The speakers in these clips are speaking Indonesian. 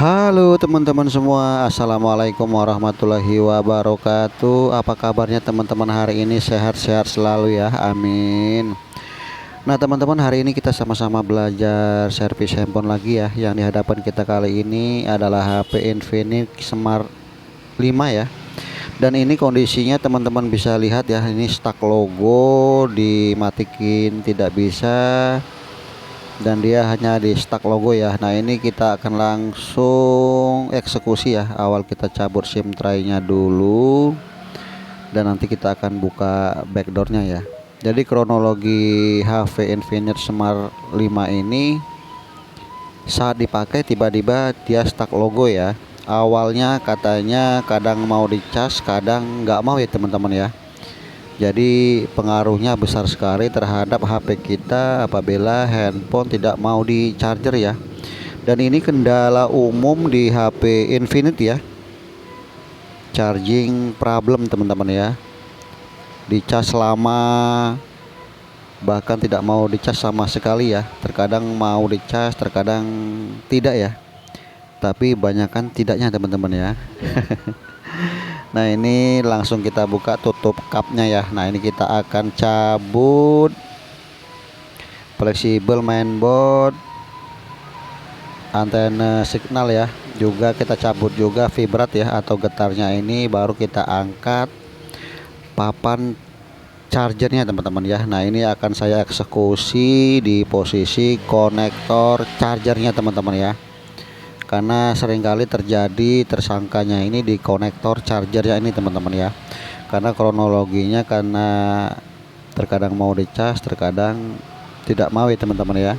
Halo teman-teman semua, assalamualaikum warahmatullahi wabarakatuh. Apa kabarnya teman-teman hari ini? Sehat-sehat selalu ya, amin. Nah teman-teman, hari ini kita sama-sama belajar servis handphone lagi ya. Yang di hadapan kita kali ini adalah HP Infinix Smart 5 ya. Dan ini kondisinya teman-teman bisa lihat ya, ini stuck logo, dimatikan tidak bisa, dan dia hanya di stuck logo ya. Nah ini kita akan langsung eksekusi ya. Awal kita cabut SIM tray-nya dulu, dan nanti kita akan buka backdoornya ya. Jadi kronologi HP Infinix Smart 5 ini, saat dipakai tiba-tiba dia stuck logo ya. Awalnya katanya kadang mau dicas, kadang nggak mau ya teman-teman ya. Jadi pengaruhnya besar sekali terhadap HP kita apabila handphone tidak mau di charger ya. Dan ini kendala umum di HP Infinix ya, charging problem teman-teman ya. Dicas lama, bahkan tidak mau dicas sama sekali ya. Terkadang mau dicas, terkadang tidak ya. Tapi banyakkan tidaknya teman-teman ya. Nah ini langsung kita buka tutup cupnya ya. Nah ini kita akan cabut fleksibel mainboard, antena signal ya. Juga kita cabut juga vibrat ya atau getarnya ini. Baru kita angkat papan chargernya teman-teman ya. Nah ini akan saya eksekusi di posisi konektor chargernya teman-teman ya, karena seringkali terjadi tersangkanya ini di konektor chargernya ini teman-teman ya. Karena kronologinya, karena terkadang mau dicas, terkadang tidak mau ya teman-teman ya.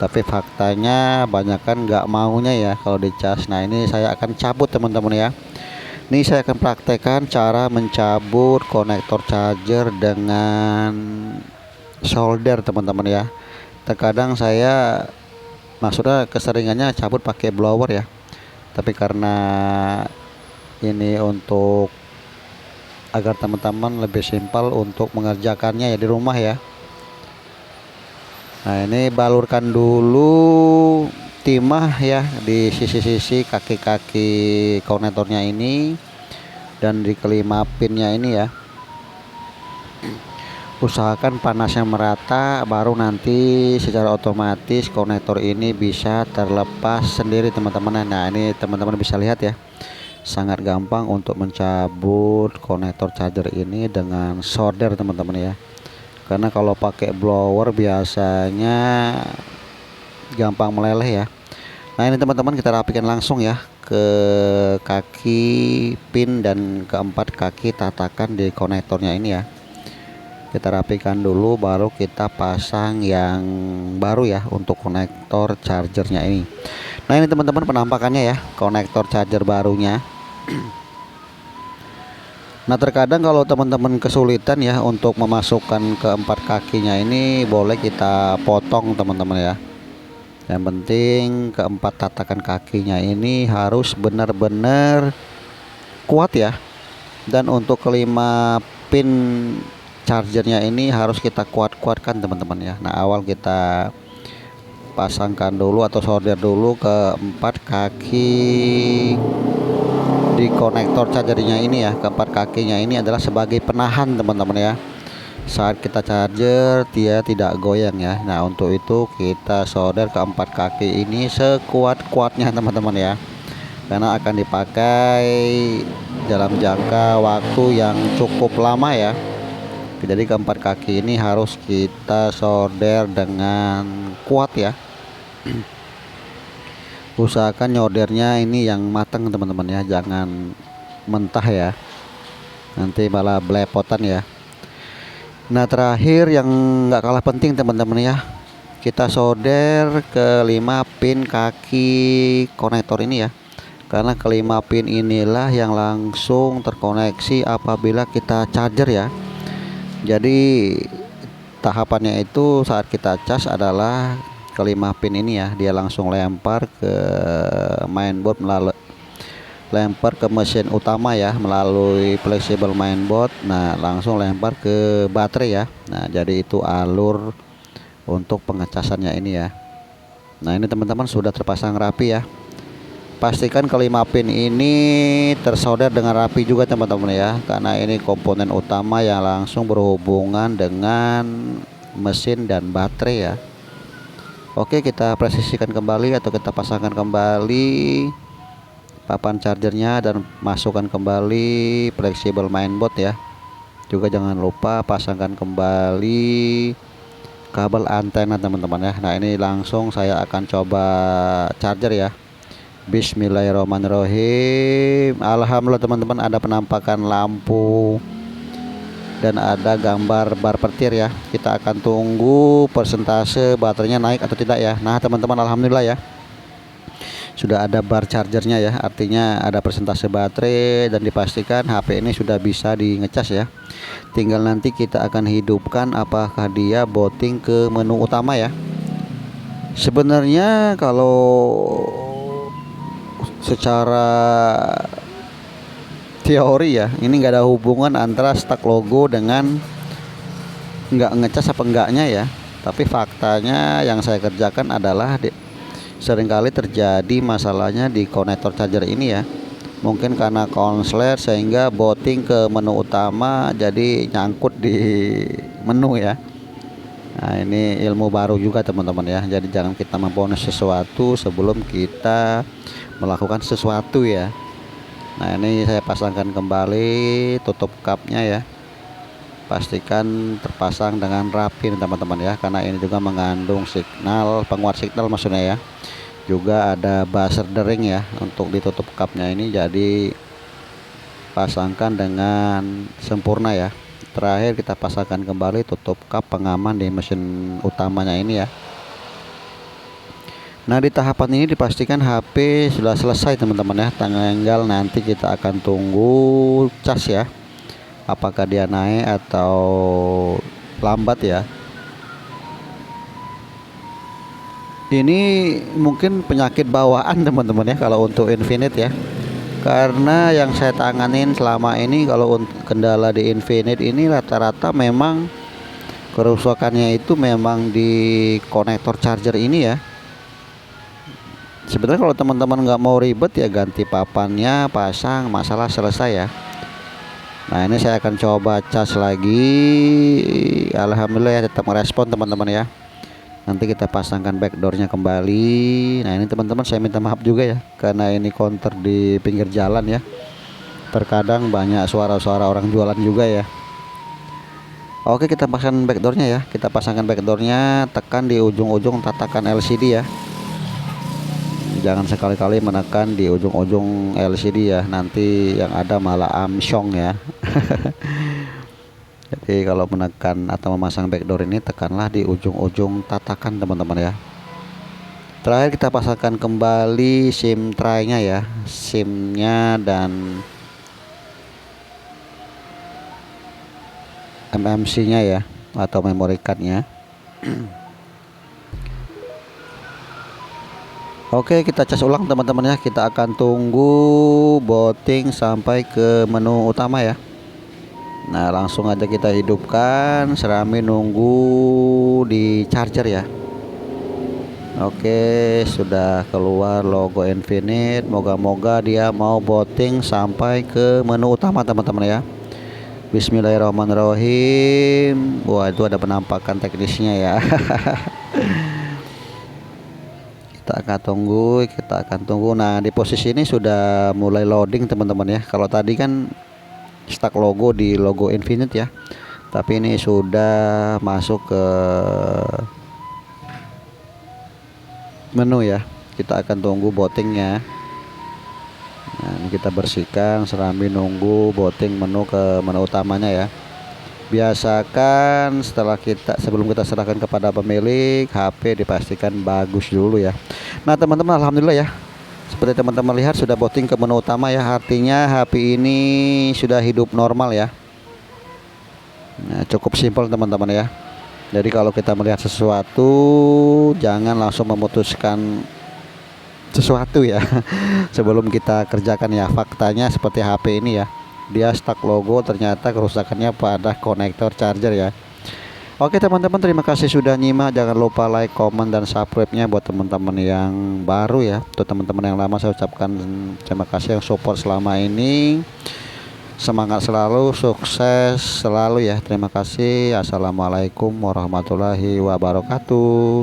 Tapi faktanya banyakkan nggak maunya ya kalau dicas. Nah ini saya akan cabut teman-teman ya. Ini saya akan praktekkan cara mencabut konektor charger dengan solder teman-teman ya. Terkadang saya, maksudnya keseringannya cabut pakai blower ya, tapi karena ini untuk agar teman-teman lebih simpel untuk mengerjakannya ya di rumah ya. Nah ini balurkan dulu timah ya di sisi-sisi kaki-kaki konektornya ini, dan di kelima pinnya ini ya. Usahakan panasnya merata, baru nanti secara otomatis konektor ini bisa terlepas sendiri teman-teman. Nah ini teman-teman bisa lihat ya, sangat gampang untuk mencabut konektor charger ini dengan solder teman-teman ya. Karena kalau pakai blower biasanya gampang meleleh ya. Nah ini teman-teman kita rapikan langsung ya ke kaki pin dan keempat kaki tatakan di konektornya ini ya. Kita rapikan dulu, baru kita pasang yang baru ya untuk konektor chargernya ini. Nah ini teman-teman penampakannya ya, konektor charger barunya. Nah terkadang kalau teman-teman kesulitan ya untuk memasukkan keempat kakinya ini, boleh kita potong teman-teman ya. Yang penting keempat tatakan kakinya ini harus benar-benar kuat ya. Dan untuk kelima pin chargernya ini harus kita kuat-kuatkan teman-teman ya. Nah awal kita pasangkan dulu atau solder dulu keempat kaki di konektor chargernya ini ya. Keempat kakinya ini adalah sebagai penahan teman-teman ya, saat kita charger dia tidak goyang ya. Nah untuk itu kita solder keempat kaki ini sekuat-kuatnya teman-teman ya, karena akan dipakai dalam jangka waktu yang cukup lama ya. Jadi keempat kaki ini harus kita solder dengan kuat ya. Usahakan nyoldernya ini yang matang teman-teman ya, jangan mentah ya, nanti malah belepotan ya. Nah terakhir yang nggak kalah penting teman-teman ya, kita solder kelima pin kaki konektor ini ya, karena kelima pin inilah yang langsung terkoneksi apabila kita charger ya. Jadi tahapannya itu saat kita cas adalah kelima pin ini ya, dia langsung lempar ke mainboard, melalui lempar ke mesin utama ya melalui fleksibel mainboard. Nah langsung lempar ke baterai ya. Nah jadi itu alur untuk pengecasannya ini ya. Nah ini teman-teman sudah terpasang rapi ya. Pastikan kelima pin ini tersolder dengan rapi juga teman-teman ya, karena ini komponen utama yang langsung berhubungan dengan mesin dan baterai ya. Oke, kita presisikan kembali atau kita pasangkan kembali papan chargernya dan masukkan kembali fleksibel mainboard ya. Juga jangan lupa pasangkan kembali kabel antena teman-teman ya. Nah, ini langsung saya akan coba charger ya. Bismillahirrahmanirrahim. Alhamdulillah teman-teman, ada penampakan lampu dan ada gambar bar petir ya. Kita akan tunggu persentase baterainya naik atau tidak ya. Nah teman-teman, alhamdulillah ya, sudah ada bar chargernya ya, artinya ada persentase baterai dan dipastikan HP ini sudah bisa di ngecas ya. Tinggal nanti kita akan hidupkan apakah dia booting ke menu utama ya. Sebenarnya kalau secara teori ya, ini nggak ada hubungan antara stuck logo dengan nggak ngecas apa enggaknya ya. Tapi faktanya yang saya kerjakan adalah seringkali terjadi masalahnya di konektor charger ini ya. Mungkin karena konslet sehingga booting ke menu utama jadi nyangkut di menu ya. Nah, ini ilmu baru juga teman-teman ya. Jadi jangan kita memponis sesuatu sebelum kita melakukan sesuatu ya. Nah, ini saya pasangkan kembali tutup cupnya ya. Pastikan terpasang dengan rapi teman-teman ya, karena ini juga mengandung signal, penguat signal maksudnya ya. Juga ada buzzer dering ya untuk ditutup cupnya ini, jadi pasangkan dengan sempurna ya. Terakhir kita pasangkan kembali tutup cup pengaman di mesin utamanya ini ya. Nah, di tahapan ini dipastikan HP sudah selesai teman-teman ya. Tinggal nanti kita akan tunggu cas ya, apakah dia naik atau lambat ya. Ini mungkin penyakit bawaan teman-teman ya kalau untuk Infinite ya, karena yang saya tanganin selama ini kalau kendala di Infinite ini rata-rata memang kerusakannya itu memang di konektor charger ini ya. Sebenarnya kalau teman-teman nggak mau ribet ya, ganti papannya, pasang, masalah selesai ya. Nah, ini saya akan coba cas lagi. Alhamdulillah ya, tetap merespon teman-teman ya. Nanti kita pasangkan backdoornya kembali. Nah, ini teman-teman saya minta maaf juga ya, karena ini counter di pinggir jalan ya. Terkadang banyak suara-suara orang jualan juga ya. Oke, kita pasangkan backdoornya ya. Kita pasangkan backdoornya, tekan di ujung-ujung tatakan LCD ya. Jangan sekali-kali menekan di ujung-ujung LCD ya, nanti yang ada malah amsyong ya. Jadi kalau menekan atau memasang backdoor ini, tekanlah di ujung-ujung tatakan teman-teman ya. Terakhir kita pasangkan kembali SIM tray-nya ya, SIM-nya dan MMC-nya ya, atau memory card-nya. Oke, kita cas ulang teman-teman ya. Kita akan tunggu booting sampai ke menu utama ya. Nah, langsung aja kita hidupkan, serami nunggu di charger ya. Oke, sudah keluar logo Infinite. Moga-moga dia mau booting sampai ke menu utama teman-teman ya. Bismillahirrahmanirrahim. Wah, itu ada penampakan teknisnya ya. Kita akan tunggu. Nah, di posisi ini sudah mulai loading teman-teman ya. Kalau tadi kan stuck logo di logo Infinite ya, tapi ini sudah masuk ke menu ya. Kita akan tunggu bootingnya. Nah, ini kita bersihkan serambi nunggu booting menu ke menu utamanya ya. Biasakan sebelum kita serahkan kepada pemilik, HP dipastikan bagus dulu ya. Nah teman-teman, alhamdulillah ya, seperti teman-teman lihat sudah booting ke menu utama ya. Artinya HP ini sudah hidup normal ya. Nah, cukup simpel teman-teman ya. Jadi kalau kita melihat sesuatu, jangan langsung memutuskan sesuatu ya sebelum kita kerjakan ya. Faktanya seperti HP ini ya, dia stuck logo, ternyata kerusakannya pada konektor charger ya. Oke teman-teman, terima kasih sudah nyimak. Jangan lupa like, comment, dan subscribe-nya buat teman-teman yang baru ya. Untuk teman-teman yang lama saya ucapkan terima kasih yang support selama ini. Semangat selalu, sukses selalu ya. Terima kasih. Assalamualaikum warahmatullahi wabarakatuh.